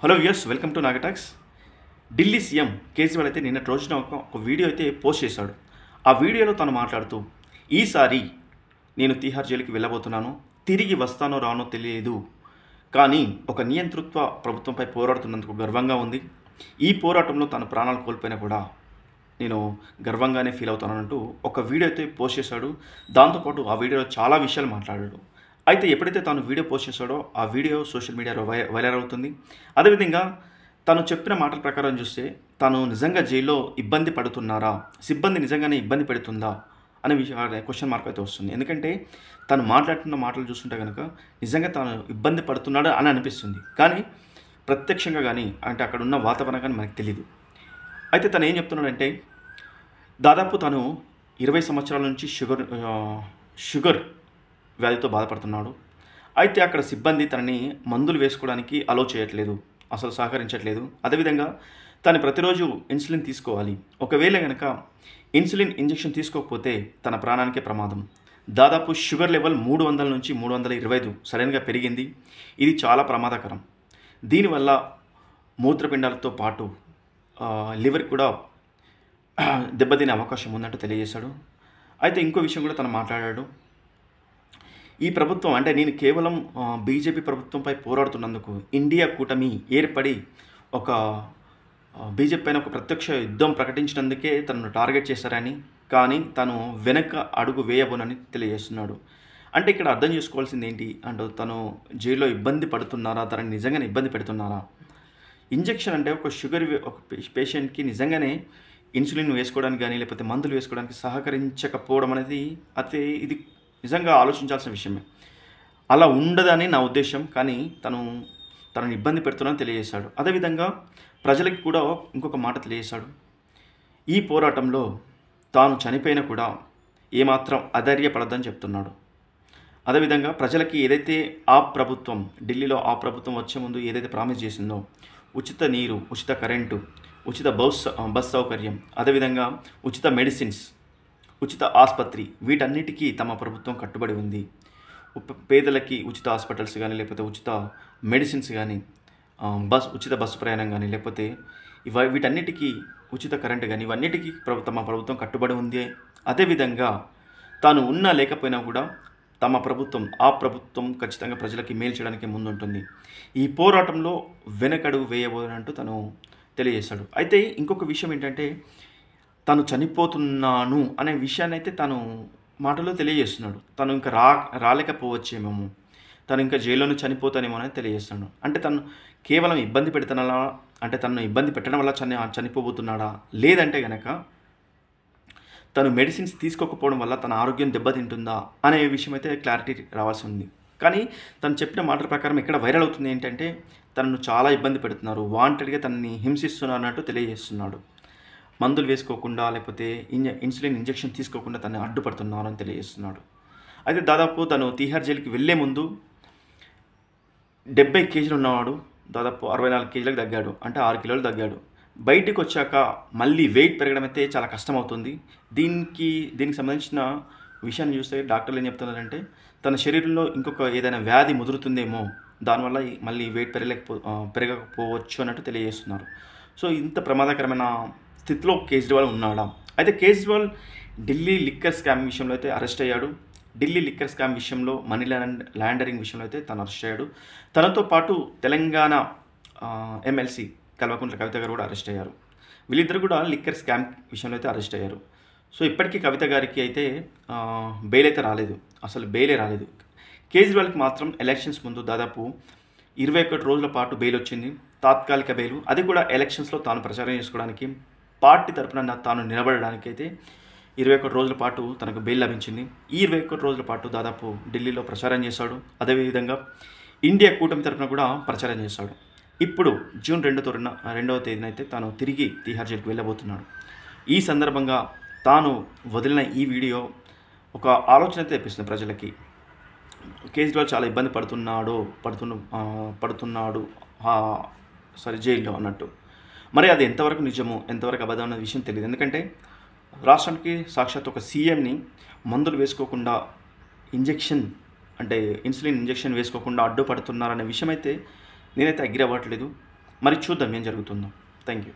Hello viewers, welcome to Nagatalks. Delhi CM Kejriwal అయితే నిన్నటి రోజున ఒక వీడియో అయితే పోస్ట్ చేశాడు. ఆ వీడియోలో తను మాట్లాడుతూ, ఈసారి నేను తీహార్ జైలుకి వెళ్ళబోతున్నాను, తిరిగి వస్తానో రానో తెలియదు, కానీ ఒక నియంతృత్వ ప్రభుత్వంపై పోరాడుతున్నందుకు గర్వంగా ఉంది. ఈ పోరాటంలో తన ప్రాణాలు కోల్పోయినా కూడా నేను గర్వంగానే ఫీల్ అవుతానంటూ ఒక వీడియో అయితే పోస్ట్ చేశాడు. దాంతోపాటు ఆ వీడియోలో చాలా విషయాలు మాట్లాడాడు. అయితే ఎప్పుడైతే తాను వీడియో పోస్ట్ చేశాడో ఆ వీడియో సోషల్ మీడియాలో వైరల్ అవుతుంది. అదేవిధంగా తను చెప్పిన మాటల ప్రకారం చూస్తే తాను నిజంగా జైల్లో ఇబ్బంది పడుతున్నారా, సిబ్బంది నిజంగానే ఇబ్బంది పెడుతుందా అనే క్వశ్చన్ మార్క్ అయితే వస్తుంది. ఎందుకంటే తను మాట్లాడుతున్న మాటలు చూస్తుంటే కనుక నిజంగా తాను ఇబ్బంది పడుతున్నాడు అని అనిపిస్తుంది. కానీ ప్రత్యక్షంగా కానీ అంటే అక్కడ ఉన్న వాతావరణం కానీ మనకు తెలియదు. అయితే తను ఏం చెప్తున్నాడంటే, దాదాపు తను 20 సంవత్సరాల నుంచి షుగర్ వ్యాధితో బాధపడుతున్నాడు. అయితే అక్కడ సిబ్బంది తనని మందులు వేసుకోవడానికి అలో చేయట్లేదు, అసలు సహకరించట్లేదు. అదేవిధంగా తను ప్రతిరోజు ఇన్సులిన్ తీసుకోవాలి. ఒకవేళ కనుక ఇన్సులిన్ ఇంజెక్షన్ తీసుకోకపోతే తన ప్రాణానికే ప్రమాదం. దాదాపు షుగర్ లెవెల్ 300 నుంచి 325 సడన్గా పెరిగింది. ఇది చాలా ప్రమాదకరం. దీనివల్ల మూత్రపిండాలతో పాటు లివర్ కూడా దెబ్బతినే అవకాశం ఉందంటూ తెలియజేశాడు. అయితే ఇంకో విషయం కూడా తను మాట్లాడాడు. ఈ ప్రభుత్వం అంటే నేను కేవలం బీజేపీ ప్రభుత్వంపై పోరాడుతున్నందుకు ఇండియా కూటమి ఏర్పడి ఒక బీజేపీ పైన ఒక ప్రత్యక్ష యుద్ధం ప్రకటించినందుకే తనను టార్గెట్ చేశారని, కానీ తను వెనక అడుగు వేయబోనని తెలియజేస్తున్నాడు. అంటే ఇక్కడ అర్థం చేసుకోవాల్సింది ఏంటి అంటే, తను జైల్లో ఇబ్బంది పడుతున్నారా, తనని నిజంగానే ఇబ్బంది పెడుతున్నారా? ఇంజెక్షన్ అంటే ఒక పేషెంట్కి నిజంగానే ఇన్సులిన్ వేసుకోవడానికి కానీ లేకపోతే మందులు వేసుకోవడానికి సహకరించకపోవడం అనేది ఇది నిజంగా ఆలోచించాల్సిన విషయమే. అలా ఉండదని నా ఉద్దేశం. కానీ తనని ఇబ్బంది పెడుతున్నానని తెలియజేశాడు. అదేవిధంగా ప్రజలకు కూడా ఇంకొక మాట తెలియజేశాడు. ఈ పోరాటంలో తాను చనిపోయినా కూడా ఏమాత్రం అధైర్యపడద్దని చెప్తున్నాడు. అదేవిధంగా ప్రజలకి ఏదైతే ఢిల్లీలో ఆ ప్రభుత్వం వచ్చే ముందు ఏదైతే ప్రామిస్ చేసిందో, ఉచిత నీరు, ఉచిత కరెంటు, ఉచిత బస్ సౌకర్యం, అదేవిధంగా ఉచిత మెడిసిన్స్, ఉచిత ఆసుపత్రి, వీటన్నిటికీ తమ ప్రభుత్వం కట్టుబడి ఉంది. పేదలకి ఉచిత హాస్పిటల్స్ కానీ లేకపోతే ఉచిత మెడిసిన్స్ కానీ, ఉచిత బస్సు ప్రయాణం కానీ లేకపోతే వీటన్నిటికీ ఉచిత కరెంటు కానీ ఇవన్నిటికీ తమ ప్రభుత్వం కట్టుబడి ఉంది. అదేవిధంగా తాను ఉన్నా లేకపోయినా కూడా తమ ప్రభుత్వం ఖచ్చితంగా ప్రజలకి మేలు చేయడానికి ముందుంటుంది. ఈ పోరాటంలో వెనకడుగు వేయబోనంటూ తను తెలియజేశాడు. అయితే ఇంకొక విషయం ఏంటంటే, తను చనిపోతున్నాను అనే విషయాన్ని అయితే తను మాటలో తెలియజేస్తున్నాడు. తను ఇంకా రాలేకపోవచ్చేమో, తను ఇంకా జైల్లోనే చనిపోతానేమో అని తెలియజేస్తున్నాడు. అంటే తను కేవలం ఇబ్బంది పెడుతున్నాడా, అంటే తను ఇబ్బంది పెట్టడం వల్ల చనిపోబోతున్నాడా, లేదంటే కనుక తను మెడిసిన్స్ తీసుకోకపోవడం వల్ల తన ఆరోగ్యం దెబ్బతింటుందా అనే విషయం అయితే క్లారిటీ రావాల్సి ఉంది. కానీ తను చెప్పిన మాటల ప్రకారం ఇక్కడ వైరల్ అవుతుంది ఏంటంటే, తనను చాలా ఇబ్బంది పెడుతున్నారు, వాంటెడ్గా తనని హింసిస్తున్నారు అన్నట్టు తెలియజేస్తున్నాడు. మందులు వేసుకోకుండా లేకపోతే ఇన్సులిన్ ఇంజెక్షన్ తీసుకోకుండా తను అడ్డుపడుతున్నారు అని తెలియజేస్తున్నాడు. అయితే దాదాపు తను తీహార్ జైలుకి వెళ్ళే ముందు 70 కేజీలు ఉన్నవాడు దాదాపు 64 కేజీలకు తగ్గాడు, అంటే 6 కిలోలు తగ్గాడు. బయటికి వచ్చాక మళ్ళీ వెయిట్ పెరగడం అయితే చాలా కష్టమవుతుంది. దీనికి సంబంధించిన విషయాన్ని చూస్తే డాక్టర్లు ఏం చెప్తున్నారంటే, తన శరీరంలో ఇంకొక ఏదైనా వ్యాధి ముదురుతుందేమో, దానివల్ల మళ్ళీ వెయిట్ పెరగకపోవచ్చు అన్నట్టు తెలియజేస్తున్నారు. సో ఇంత ప్రమాదకరమైన స్థితిలో కేజ్రీవాల్ ఉన్నాడా? అయితే కేజ్రీవాల్ ఢిల్లీ లిక్కర్ స్కామ్ విషయంలో అయితే అరెస్ట్ అయ్యాడు. ఢిల్లీ లిక్కర్ స్కామ్ విషయంలో మనీ లాండరింగ్ విషయంలో అయితే తను అరెస్ట్ అయ్యాడు. తనతో పాటు తెలంగాణ ఎమ్మెల్సీ కల్వకుంట్ల కవిత గారు కూడా అరెస్ట్ అయ్యారు. వీళ్ళిద్దరు కూడా లిక్కర్ స్కామ్ విషయంలో అయితే అరెస్ట్ అయ్యారు. సో ఇప్పటికీ కవిత గారికి అయితే బెయిల్ అయితే రాలేదు, అసలు బెయిలే రాలేదు. కేజ్రీవాల్కి మాత్రం ఎలక్షన్స్ ముందు దాదాపు 21 రోజుల పాటు బెయిల్ వచ్చింది, తాత్కాలిక బెయిల్. అది కూడా ఎలక్షన్స్లో తాను ప్రచారం చేసుకోవడానికి, పార్టీ తరఫున తాను నిలబడడానికి అయితే 21 రోజుల పాటు తనకు బెయిల్ లభించింది. ఈ 21 రోజుల పాటు దాదాపు ఢిల్లీలో ప్రచారం చేశాడు. అదేవిధంగా ఇండియా కూటమి తరఫున కూడా ప్రచారం చేశాడు. ఇప్పుడు జూన్ 2వ తేదీన అయితే తాను తిరిగి తీహార్ జైలుకి వెళ్ళబోతున్నాడు. ఈ సందర్భంగా తాను వదిలిన ఈ వీడియో ఒక ఆలోచన అయితే తెప్పిస్తుంది ప్రజలకి. కేజ్రీవాల్ చాలా ఇబ్బంది పడుతున్నాడు జైల్లో అన్నట్టు. మరి అది ఎంతవరకు నిజమో ఎంతవరకు అబద్ధం అన్న విషయం తెలియదు. ఎందుకంటే రాష్ట్రానికి సాక్షాత్ ఒక సీఎంని మందులు వేసుకోకుండా ఇన్సులిన్ ఇంజెక్షన్ వేసుకోకుండా అడ్డుపడుతున్నారనే విషయం అయితే నేనైతే అగ్రి అవ్వట్లేదు. మరి చూద్దాం ఏం జరుగుతుందో. Thank you.